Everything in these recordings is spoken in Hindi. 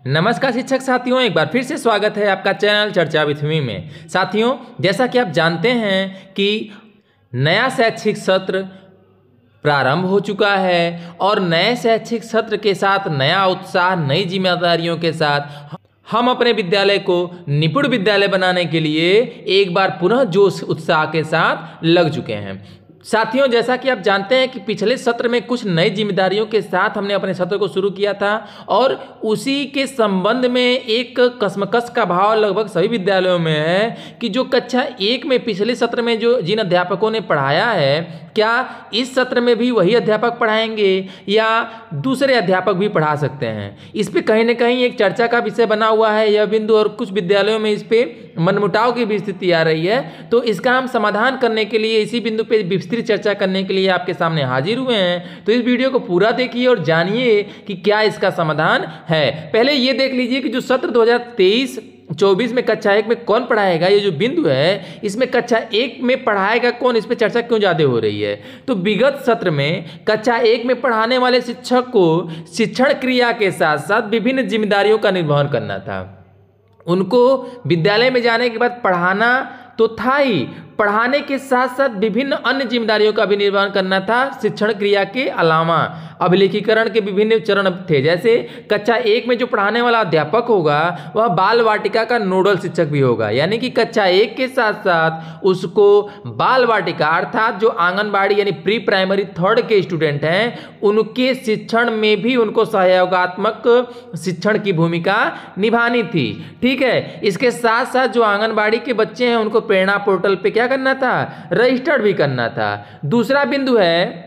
नमस्कार शिक्षक साथियों, एक बार फिर से स्वागत है आपका चैनल चर्चा विथ मी में। साथियों, जैसा कि आप जानते हैं कि नया शैक्षिक सत्र प्रारंभ हो चुका है और नए शैक्षिक सत्र के साथ नया उत्साह, नई जिम्मेदारियों के साथ हम अपने विद्यालय को निपुण विद्यालय बनाने के लिए एक बार पुनः जोश उत्साह के साथ लग चुके हैं। साथियों, जैसा कि आप जानते हैं कि पिछले सत्र में कुछ नई जिम्मेदारियों के साथ हमने अपने सत्र को शुरू किया था और उसी के संबंध में एक कसमकस का भाव लगभग सभी विद्यालयों में है कि जो कक्षा 1 में पिछले सत्र में जो जिन अध्यापकों ने पढ़ाया है, क्या इस सत्र में भी वही अध्यापक पढ़ाएंगे या दूसरे अध्यापक भी पढ़ा सकते हैं। इस पे कहीं ना कहीं एक चर्चा का विषय बना हुआ है यह बिंदु, और कुछ विद्यालयों में इस पे मनमुटाव की भी स्थिति आ रही है। तो इसका हम समाधान करने के लिए इसी बिंदु पे विस्तृत चर्चा करने के लिए आपके सामने हाजिर हुए हैं। तो इस वीडियो को पूरा देखिए और जानिए कि क्या इसका समाधान है। पहले ये देख लीजिए कि जो सत्र 2023-24 में कक्षा 1 में कौन पढ़ाएगा, ये जो बिंदु है इसमें कक्षा 1 में पढ़ाएगा कौन, इस पे चर्चा क्यों ज़्यादा हो रही है। तो विगत सत्र में कक्षा 1 में पढ़ाने वाले शिक्षक को शिक्षण क्रिया के साथ साथ विभिन्न जिम्मेदारियों का निर्वहन करना था। उनको विद्यालय में जाने के बाद पढ़ाना तो था ही, पढ़ाने के साथ साथ विभिन्न अन्य जिम्मेदारियों का भी निर्वहन करना था। शिक्षण क्रिया के अलावा अभिलेखीकरण के विभिन्न चरण थे। जैसे कक्षा 1 में जो पढ़ाने वाला अध्यापक होगा वह बाल वाटिका का नोडल शिक्षक भी होगा, यानी कि कक्षा 1 के साथ साथ उसको बाल वाटिका अर्थात जो आंगनबाड़ी यानी प्री प्राइमरी 3rd के स्टूडेंट हैं उनके शिक्षण में भी उनको सहयोगात्मक शिक्षण की भूमिका निभानी थी। ठीक है, इसके साथ साथ जो आंगनबाड़ी के बच्चे हैं उनको प्रेरणा पोर्टल पे क्या करना था, रजिस्टर्ड भी करना था। दूसरा बिंदु है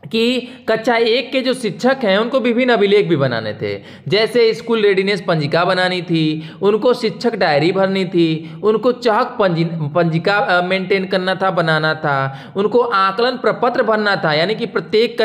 कि कक्षा 1 के जो शिक्षक हैं उनको विभिन्न अभिलेख भी बनाने थे। जैसे स्कूल रेडीनेस पंजिका बनानी थी, उनको शिक्षक डायरी भरनी थी, उनको चहक पंजिका मेंटेन करना था, बनाना था, उनको आकलन प्रपत्र भरना था, यानी कि प्रत्येक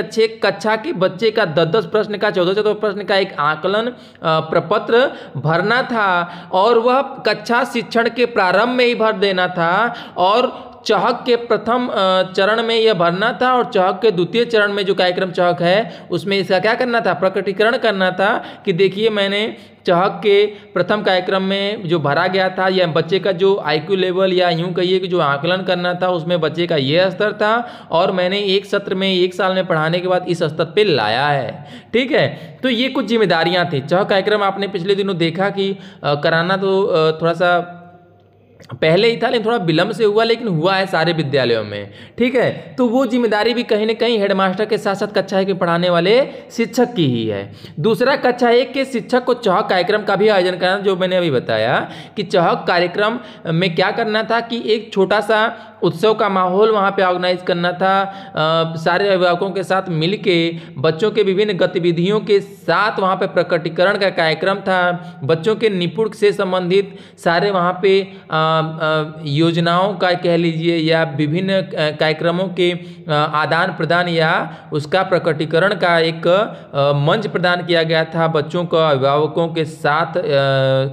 कक्षा के बच्चे का 10-10 प्रश्न का 14-14 प्रश्न का एक आकलन प्रपत्र भरना था और वह कक्षा शिक्षण के प्रारंभ में ही भर देना था। और चहक के प्रथम चरण में यह भरना था और चहक के द्वितीय चरण में जो कार्यक्रम चहक है उसमें इसका क्या करना था, प्रकटीकरण करना था कि देखिए मैंने चहक के प्रथम कार्यक्रम में जो भरा गया था या बच्चे का जो IQ लेवल या यूं कहिए कि जो आकलन करना था उसमें बच्चे का ये स्तर था और मैंने एक सत्र में 1 साल में पढ़ाने के बाद इस स्तर पे लाया है। ठीक है, तो ये कुछ जिम्मेदारियां थी। चहक कार्यक्रम आपने पिछले दिनों देखा कि कराना तो थोड़ा सा पहले ही था लेकिन थोड़ा विलंब से हुआ, लेकिन हुआ है सारे विद्यालयों में। ठीक है, तो वो जिम्मेदारी भी कहीं ना कहीं हेडमास्टर के साथ साथ कक्षा 1 के पढ़ाने वाले शिक्षक की ही है। दूसरा, कक्षा 1 के शिक्षक को चहक कार्यक्रम का भी आयोजन करना, जो मैंने अभी बताया कि चहक कार्यक्रम में क्या करना था कि एक छोटा सा उत्सव का माहौल वहाँ पे ऑर्गेनाइज करना था। सारे अभिभावकों के साथ मिलके बच्चों के विभिन्न गतिविधियों के साथ वहाँ पे प्रकटीकरण का कार्यक्रम था। बच्चों के निपुण से संबंधित सारे वहाँ पे योजनाओं का कह लीजिए या विभिन्न कार्यक्रमों के आदान प्रदान या उसका प्रकटीकरण का एक मंच प्रदान किया गया था बच्चों को, अभिभावकों के साथ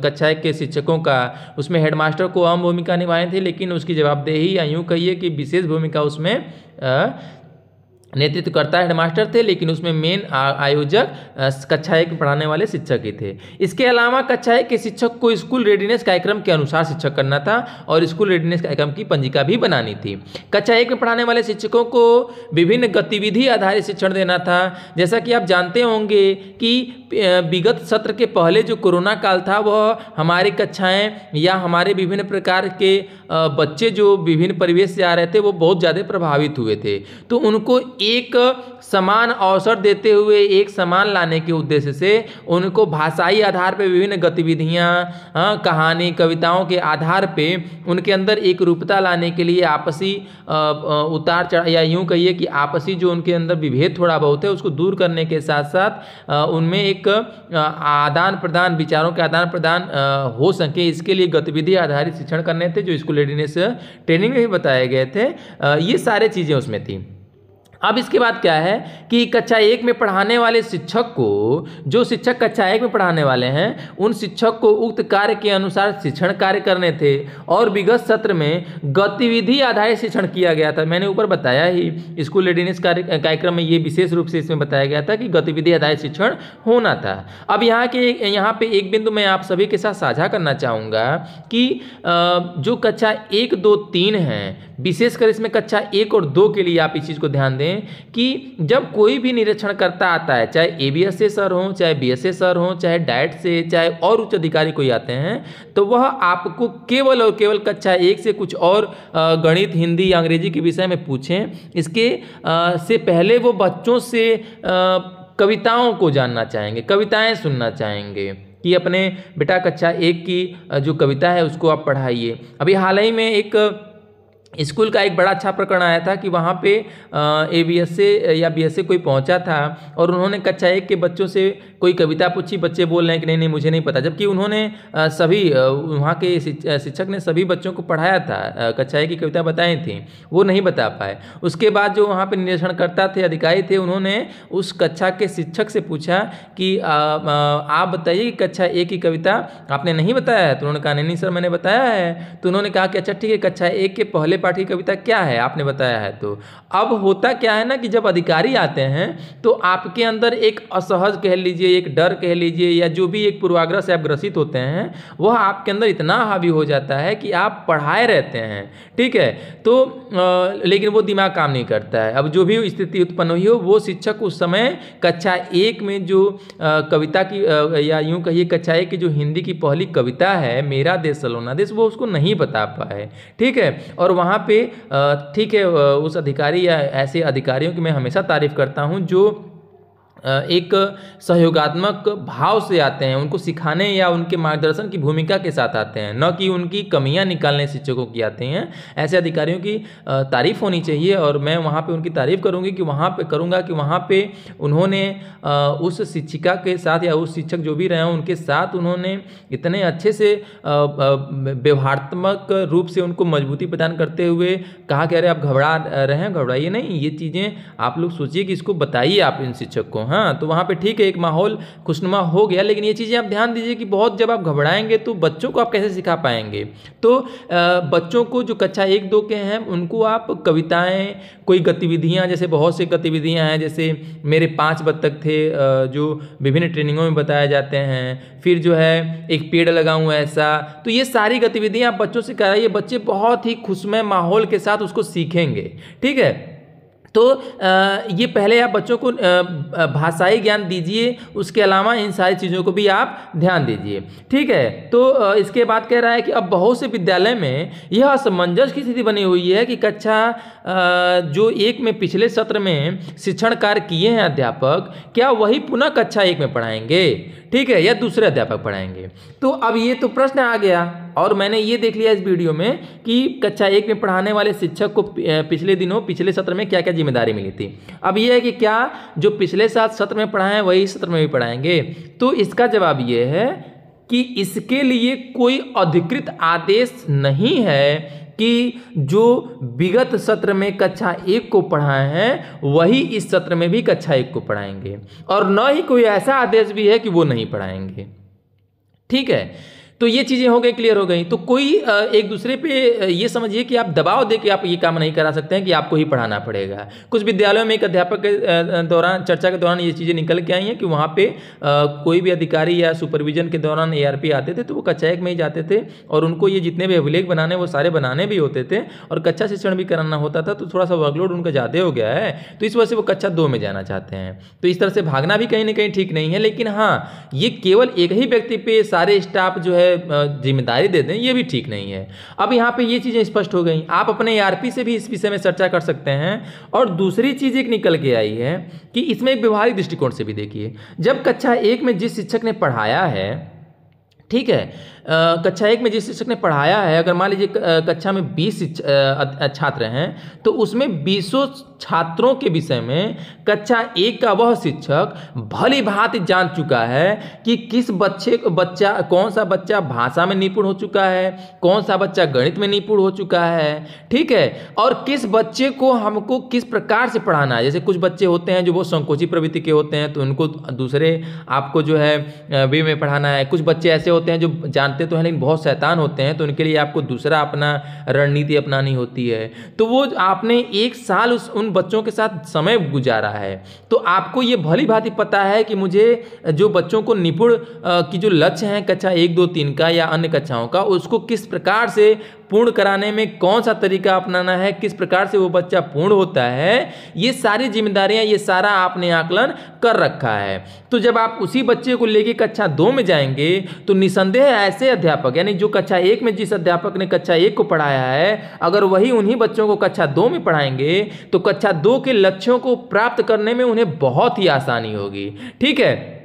कक्षा 1 के शिक्षकों का। उसमें हेडमास्टर को अहम भूमिका निभाई थी, लेकिन उसकी जवाबदेही या यूं कहिए कि विशेष भूमिका उसमें नेतृत्व करता हेडमास्टर थे, लेकिन उसमें मेन आयोजक कक्षा 1 पढ़ाने वाले शिक्षक ही थे। इसके अलावा कक्षा 1 के शिक्षक को स्कूल रेडीनेस कार्यक्रम के अनुसार शिक्षक करना था और स्कूल रेडीनेस कार्यक्रम की पंजिका भी बनानी थी। कक्षा 1 में पढ़ाने वाले शिक्षकों को विभिन्न गतिविधि आधारित शिक्षण देना था। जैसा कि आप जानते होंगे कि विगत सत्र के पहले जो कोरोना काल था वह हमारी कक्षाएं या हमारे विभिन्न प्रकार के बच्चे जो विभिन्न परिवेश से आ रहे थे वो बहुत ज़्यादा प्रभावित हुए थे। तो उनको एक समान अवसर देते हुए एक समान लाने के उद्देश्य से उनको भाषाई आधार पर विभिन्न गतिविधियां, कहानी, कविताओं के आधार पे उनके अंदर एक रूपता लाने के लिए आपसी उतार चढ़ाव या यूं कहिए कि आपसी जो उनके अंदर विभेद थोड़ा बहुत है उसको दूर करने के साथ साथ उनमें एक आदान प्रदान, विचारों के आदान प्रदान हो सके, इसके लिए गतिविधि आधारित शिक्षण करने थे जो स्कूल रेडीनेस ट्रेनिंग में भी बताए गए थे। ये सारे चीज़ें उसमें थी। अब इसके बाद क्या है कि कक्षा 1 में पढ़ाने वाले शिक्षक को, जो शिक्षक कक्षा 1 में पढ़ाने वाले हैं, उन शिक्षक को उक्त कार्य के अनुसार शिक्षण कार्य करने थे और विगत सत्र में गतिविधि आधारित शिक्षण किया गया था। मैंने ऊपर बताया ही स्कूल रेडीनेस कार्यक्रम में ये विशेष रूप से इसमें बताया गया था कि गतिविधि आधारित शिक्षण होना था। अब यहाँ पे एक बिंदु मैं आप सभी के साथ साझा करना चाहूँगा कि जो कक्षा 1, 2, 3 हैं, विशेषकर इसमें कक्षा 1 और 2 के लिए आप इस चीज़ को ध्यान दें कि जब कोई भी निरीक्षणकर्ता आता है, चाहे एबीएस से सर हो, चाहे बीएसए सर हो, चाहे डाइट से, चाहे और उच्च अधिकारी कोई आते हैं, तो वह आपको केवल और केवल कक्षा 1 से कुछ और गणित, हिंदी या अंग्रेजी के विषय में पूछें। इसके से पहले वो बच्चों से कविताओं को जानना चाहेंगे, कविताएं सुनना चाहेंगे कि अपने बेटा कक्षा 1 की जो कविता है उसको आप पढ़ाइए। अभी हाल ही में एक स्कूल का एक बड़ा अच्छा प्रकरण आया था कि वहाँ पे एबीएसए या बीएसए कोई पहुँचा था और उन्होंने कक्षा 1 के बच्चों से कोई कविता पूछी। बच्चे बोल रहे हैं कि नहीं मुझे नहीं पता, जबकि उन्होंने सभी वहाँ के शिक्षक ने सभी बच्चों को पढ़ाया था, कक्षा 1 की कविता बताई थी, वो नहीं बता पाए। उसके बाद जो वहाँ पे निरीक्षणकर्ता थे, अधिकारी थे, उन्होंने उस कक्षा के शिक्षक से पूछा कि आप बताइए कि कक्षा 1 की कविता आपने नहीं बताया है? तो उन्होंने कहा नहीं सर मैंने बताया है। तो उन्होंने कहा कि अच्छा ठीक है, कक्षा 1 के पहले पाठ की कविता क्या है आपने बताया है। तो अब होता क्या है ना कि जब अधिकारी आते हैं तो आपके अंदर एक असहज कह लीजिए, एक डर कह लीजिए, या जो भी एक पूर्वाग्रह से आप ग्रसित होते हैं वह आपके अंदर इतना हावी हो जाता है कि आप पढ़ाए रहते हैं, ठीक है। तो लेकिन वो दिमाग काम नहीं करता है। अब जो भी स्थिति उत्पन्न हुई हो, वो शिक्षक उस समय कक्षा 1 में जो कविता की या यूं कहिए कक्षा 1 की जो हिंदी की पहली कविता है, मेरा देश सलोना देश, वो उसको नहीं बता पाए, ठीक है। और वहाँ पे ठीक है, उस अधिकारी या ऐसे अधिकारियों की मैं हमेशा तारीफ करता हूँ जो एक सहयोगात्मक भाव से आते हैं, उनको सिखाने या उनके मार्गदर्शन की भूमिका के साथ आते हैं, न कि उनकी कमियां निकालने शिक्षकों की आते हैं। ऐसे अधिकारियों की तारीफ होनी चाहिए और मैं वहाँ पे उनकी तारीफ करूँगी कि वहाँ पे उन्होंने उस शिक्षिका के साथ या उस शिक्षक जो भी रहे हों उनके साथ उन्होंने इतने अच्छे से व्यवहारात्मक रूप से उनको मजबूती प्रदान करते हुए कहा कि अरे आप घबरा रहे हैं, घबराइए नहीं, ये चीज़ें आप लोग सोचिए कि इसको बताइए आप इन शिक्षक को। हाँ, तो वहाँ पे ठीक है, एक माहौल खुशनुमा हो गया, लेकिन ये चीज़ें आप ध्यान दीजिए कि बहुत जब आप घबराएंगे तो बच्चों को आप कैसे सिखा पाएंगे। तो बच्चों को जो कक्षा 1, 2 के हैं उनको आप कविताएं, कोई गतिविधियां, जैसे बहुत सी गतिविधियां हैं, जैसे मेरे 5 बत्तख थे जो विभिन्न ट्रेनिंगों में बताए जाते हैं, फिर जो है एक पेड़ लगाऊं ऐसा, तो ये सारी गतिविधियां आप बच्चों से कराइए, बच्चे बहुत ही खुशमय माहौल के साथ उसको सीखेंगे, ठीक है। तो ये पहले आप बच्चों को भाषाई ज्ञान दीजिए, उसके अलावा इन सारी चीज़ों को भी आप ध्यान दीजिए, ठीक है। तो इसके बाद कह रहा है कि अब बहुत से विद्यालय में यह असमंजस की स्थिति बनी हुई है कि कक्षा जो 1 में पिछले सत्र में शिक्षण कार्य किए हैं अध्यापक, क्या वही पुनः कक्षा 1 में पढ़ाएंगे, ठीक है, या दूसरे अध्यापक पढ़ाएंगे। तो अब ये तो प्रश्न आ गया और मैंने ये देख लिया इस वीडियो में कि कक्षा 1 में पढ़ाने वाले शिक्षक को पिछले सत्र में क्या क्या जिम्मेदारी मिली थी। अब ये है कि क्या जो पिछले सत्र में पढ़ाए हैं वही सत्र में भी पढ़ाएंगे। तो इसका जवाब ये है कि इसके लिए कोई अधिकृत आदेश नहीं है कि जो विगत सत्र में कक्षा 1 को पढ़ाए हैं वही इस सत्र में भी कक्षा 1 को पढ़ाएंगे, और न ही कोई ऐसा आदेश भी है कि वो नहीं पढ़ाएंगे, ठीक है। तो ये चीज़ें हो गई, क्लियर हो गई। तो कोई एक दूसरे पे ये समझिए कि आप दबाव दे के आप ये काम नहीं करा सकते हैं कि आपको ही पढ़ाना पड़ेगा। कुछ विद्यालयों में एक अध्यापक के दौरान चर्चा के दौरान ये चीज़ें निकल के आई हैं कि वहाँ पे कोई भी अधिकारी या सुपरविजन के दौरान ARP आते थे तो वो कक्षा 1 में ही जाते थे और उनको ये जितने भी अभिलेख बनाने वो सारे बनाने भी होते थे और कक्षा शिक्षण भी कराना होता था। तो थोड़ा सा वर्कलोड उनका ज़्यादा हो गया है, तो इस वजह से वो कक्षा 2 में जाना चाहते हैं। तो इस तरह से भागना भी कहीं ना कहीं ठीक नहीं है, लेकिन हाँ, ये केवल एक ही व्यक्ति पे सारे स्टाफ जो है जिम्मेदारी दे दें, ये भी ठीक नहीं है। अब यहाँ पे ये चीज़ें स्पष्ट हो गई। आप अपने ARP से भी इस विषय में चर्चा कर सकते हैं। और दूसरी चीज़ एक निकल के आई है कि इसमें एक व्यवहारिक दृष्टिकोण से भी देखिए, जब कक्षा 1 में जिस शिक्षक ने पढ़ाया है, ठीक है। कक्षा 1 में जिस शिक्षक ने पढ़ाया है, अगर मान लीजिए कक्षा में 20 छात्र हैं तो उसमें 20 छात्रों के विषय में कक्षा 1 का वह शिक्षक भली भांति जान चुका है कि किस कौन सा बच्चा भाषा में निपुण हो चुका है, कौन सा बच्चा गणित में निपुण हो चुका है, ठीक है, और किस बच्चे को हमको किस प्रकार से पढ़ाना है। जैसे कुछ बच्चे होते हैं जो वो संकोची प्रवृत्ति के होते हैं, तो उनको दूसरे आपको जो है वे में पढ़ाना है। कुछ बच्चे ऐसे होते हैं जो जानते तो हैं लेकिन बहुत शैतान होते हैं, तो उनके लिए आपको दूसरा अपना रणनीति अपनानी होती है। तो वो आपने 1 साल उन बच्चों के साथ समय गुजारा है, तो आपको ये भली भांति पता है कि मुझे जो बच्चों को निपुण की जो लक्ष्य हैं कक्षा 1, 2, 3 का या अन्य कक्षाओं का, उसको किस प्रकार से पूर्ण कराने में कौन सा तरीका अपनाना है, किस प्रकार से वो बच्चा पूर्ण होता है, ये सारी जिम्मेदारियां, ये सारा आपने आकलन कर रखा है। तो जब आप उसी बच्चे को लेके कक्षा 2 में जाएंगे तो निसंदेह ऐसे अध्यापक, यानी जो कक्षा 1 में जिस अध्यापक ने कक्षा 1 को पढ़ाया है, अगर वही उन्हीं बच्चों को कक्षा 2 में पढ़ाएंगे तो कक्षा 2 के लक्ष्यों को प्राप्त करने में उन्हें बहुत ही आसानी होगी। ठीक है,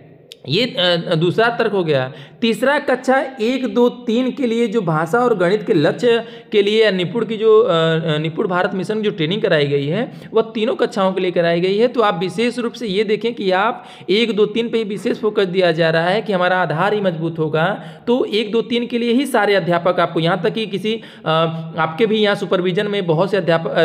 ये दूसरा तर्क हो गया। तीसरा, कक्षा 1, 2, 3 के लिए जो भाषा और गणित के लक्ष्य के लिए निपुण भारत मिशन जो ट्रेनिंग कराई गई है वह तीनों कक्षाओं के लिए कराई गई है। तो आप विशेष रूप से ये देखें कि आप 1, 2, 3 पे ही विशेष फोकस दिया जा रहा है कि हमारा आधार ही मजबूत होगा। तो 1, 2, 3 के लिए ही सारे अध्यापक आपको, यहाँ तक कि किसी आपके भी यहाँ सुपरविजन में बहुत से अध्यापक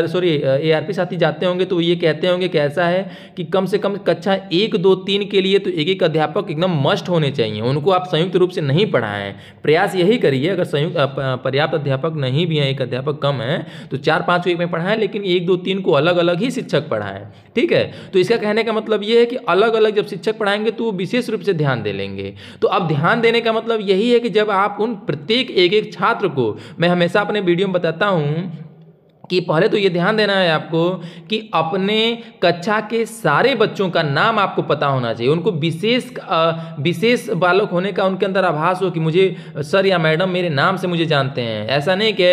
ARP साथी जाते होंगे तो ये कहते होंगे कि ऐसा है कि कम से कम कक्षा 1, 2, 3 के लिए तो एक अध्यापक एकदम मस्ट होने चाहिए। उनको आप संयुक्त रूप से नहीं पढ़ाएं, प्रयास यही करिए। अगर संयुक्त पर्याप्त अध्यापक नहीं भी हैं, एक अध्यापक कम है, तो 4-5 वीक में पढ़ाएं, लेकिन 1, 2, 3 को अलग अलग ही शिक्षक पढ़ाएं। ठीक है, तो इसका कहने का मतलब ये है कि अलग अलग जब शिक्षक पढ़ाएंगे तो वो विशेष रूप से ध्यान दे लेंगे। तो अब ध्यान देने का मतलब यही है कि जब आप उन प्रत्येक एक छात्र को, मैं हमेशा अपने वीडियो में बताता हूं कि पहले तो ये ध्यान देना है आपको कि अपने कक्षा के सारे बच्चों का नाम आपको पता होना चाहिए। उनको विशेष बालक होने का उनके अंदर आभास हो कि मुझे सर या मैडम मेरे नाम से मुझे जानते हैं। ऐसा नहीं कि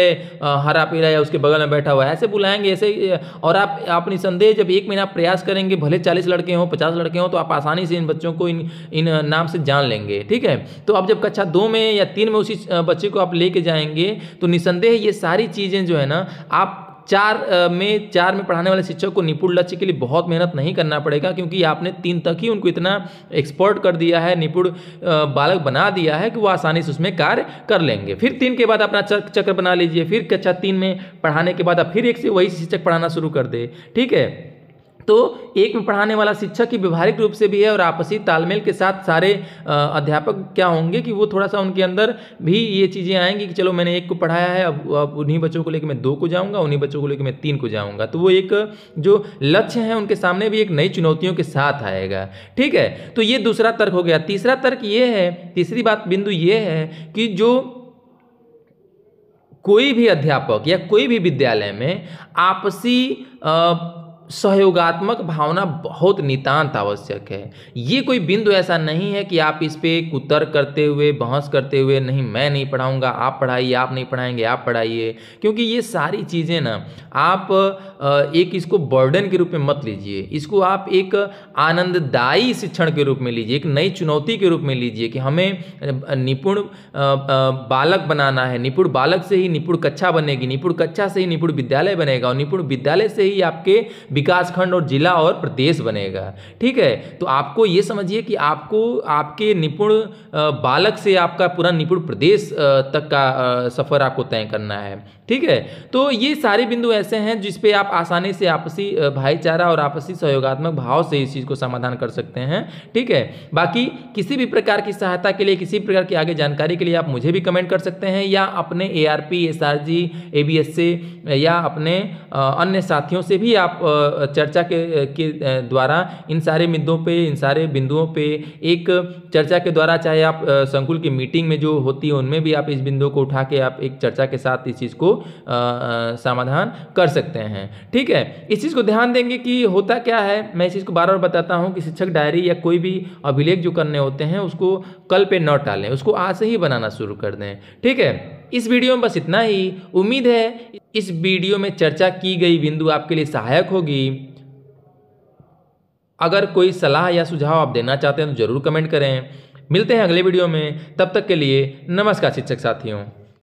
हरा पीला या उसके बगल में बैठा हुआ है, ऐसे बुलाएंगे ऐसे। और आप निसंदेह जब 1 महीना प्रयास करेंगे, भले 40 लड़के हों, 50 लड़के हों, तो आप आसानी से इन बच्चों को इन नाम से जान लेंगे। ठीक है, तो अब जब कक्षा 2 में या 3 में उसी बच्चे को आप लेके जाएंगे तो निसंदेह ये सारी चीज़ें जो है ना, आप 4 में पढ़ाने वाले शिक्षक को निपुण लक्ष्य के लिए बहुत मेहनत नहीं करना पड़ेगा, क्योंकि आपने 3 तक ही उनको इतना एक्सपर्ट कर दिया है, निपुण बालक बना दिया है कि वो आसानी से उसमें कार्य कर लेंगे। फिर 3 के बाद अपना चक्र बना लीजिए, फिर कक्षा 3 में पढ़ाने के बाद आप फिर 1 से वही शिक्षक पढ़ाना शुरू कर दे। ठीक है, तो 1 में पढ़ाने वाला शिक्षक ही व्यवहारिक रूप से भी है और आपसी तालमेल के साथ सारे अध्यापक क्या होंगे कि वो थोड़ा सा उनके अंदर भी ये चीज़ें आएंगी कि चलो मैंने 1 को पढ़ाया है, अब उन्हीं बच्चों को लेकर मैं 2 को जाऊंगा, उन्हीं बच्चों को लेकर मैं 3 को जाऊंगा। तो वो एक जो लक्ष्य है उनके सामने भी एक नई चुनौतियों के साथ आएगा। ठीक है, तो ये दूसरा तर्क हो गया। तीसरा तर्क ये है, तीसरी बिंदु ये है कि जो कोई भी अध्यापक या कोई भी विद्यालय में आपसी सहयोगात्मक भावना बहुत नितांत आवश्यक है। ये कोई बिंदु ऐसा नहीं है कि आप इस पे कुतर्क करते हुए, बहस करते हुए, नहीं मैं नहीं पढ़ाऊंगा, आप पढ़ाइए, आप नहीं पढ़ाएंगे आप पढ़ाइए, क्योंकि ये सारी चीज़ें ना आप एक इसको बर्डन के रूप में मत लीजिए। इसको आप एक आनंददायी शिक्षण के रूप में लीजिए, एक नई चुनौती के रूप में लीजिए कि हमें निपुण बालक बनाना है। निपुण बालक से ही निपुण कक्षा बनेगी, निपुण कक्षा से ही निपुण विद्यालय बनेगा, और निपुण विद्यालय से ही आपके विकासखंड और जिला और प्रदेश बनेगा। ठीक है, तो आपको ये समझिए कि आपको आपके निपुण बालक से आपका पूरा निपुण प्रदेश तक का सफर आपको तय करना है। ठीक है, तो ये सारे बिंदु ऐसे हैं जिस पे आप आसानी से आपसी भाईचारा और आपसी सहयोगात्मक भाव से इस चीज़ को समाधान कर सकते हैं। ठीक है, बाकी किसी भी प्रकार की सहायता के लिए, किसी प्रकार की आगे जानकारी के लिए आप मुझे भी कमेंट कर सकते हैं, या अपने ARP, SRG, ABS से या अपने अन्य साथियों से भी आप चर्चा के द्वारा इन सारे मुद्दों पे, इन सारे बिंदुओं पे एक चर्चा के द्वारा, चाहे आप संकुल की मीटिंग में जो होती है उनमें भी आप इस बिंदु को उठा के आप एक चर्चा के साथ इस चीज़ को समाधान कर सकते हैं। ठीक है, इस चीज़ को ध्यान देंगे कि होता क्या है, मैं इस चीज़ को बार बार बताता हूं कि शिक्षक डायरी या कोई भी अभिलेख जो करने होते हैं उसको कल पे न टालें, उसको आज से ही बनाना शुरू कर दें। ठीक है, इस वीडियो में बस इतना ही। उम्मीद है इस वीडियो में चर्चा की गई बिंदु आपके लिए सहायक होगी। अगर कोई सलाह या सुझाव आप देना चाहते हैं तो जरूर कमेंट करें। मिलते हैं अगले वीडियो में, तब तक के लिए नमस्कार शिक्षक साथियों।